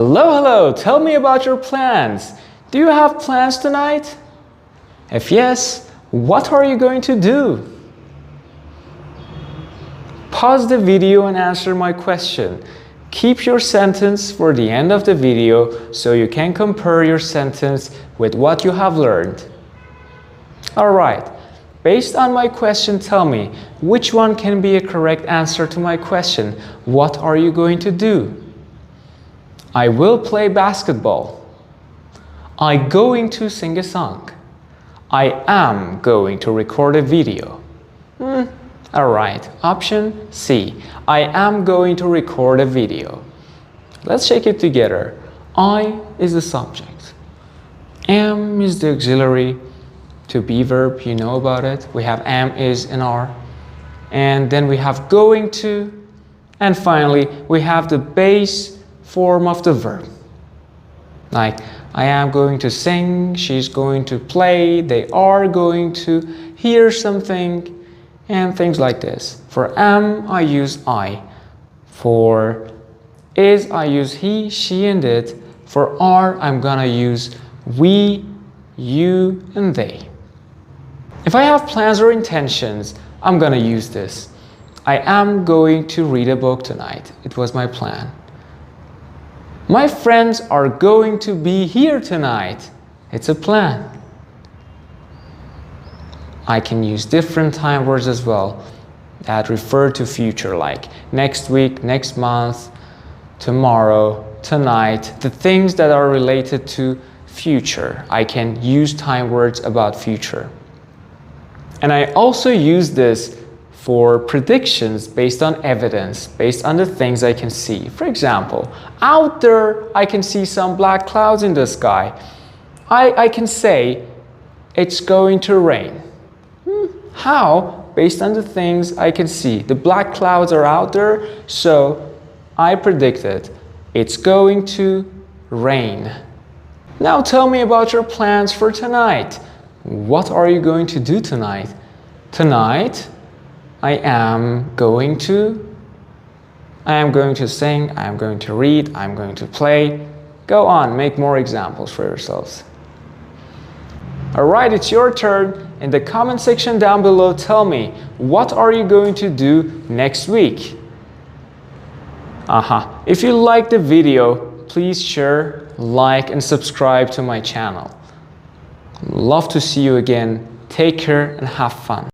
Hello, hello, tell me about your plans. Do you have plans tonight? If yes, what are you going to do? Pause the video and answer my question. Keep your sentence for the end of the video so you can compare your sentence with what you have learned. Alright, based on my question, tell me which one can be a correct answer to my question. What are you going to do? I will play basketball. I'm going to sing a song. I am going to record a video. Alright, option C. I am going to record a video. Let's check it together. I is the subject. Am is the auxiliary to be verb, you know about it. We have am, is, and are. And then we have going to. And finally, we have the base form of the verb. Like, I am going to sing, she's going to play, they are going to hear something, and things like this. For am, I use I. For is, I use he, she, and it. For are, I'm gonna use we, you, and they. If I have plans or intentions, I'm gonna use this. I am going to read a book tonight. It was my plan. My friends are going to be here tonight. It's a plan. I can use different time words as well that refer to future, like next week, next month, tomorrow, tonight. The things that are related to future. I can use time words about future. And I also use this for predictions based on evidence, based on the things I can see. For example, out there I can see some black clouds in the sky. I can say it's going to rain. How? Based on the things I can see. The black clouds are out there, so I predicted it's going to rain. Now tell me about your plans for tonight. What are you going to do tonight? Tonight, I am going to sing, I am going to read, I am going to play. Go on, make more examples for yourselves. Alright, it's your turn. In the comment section down below, tell me, what are you going to do next week? If you liked the video, please share, like, and subscribe to my channel. Love to see you again. Take care and have fun.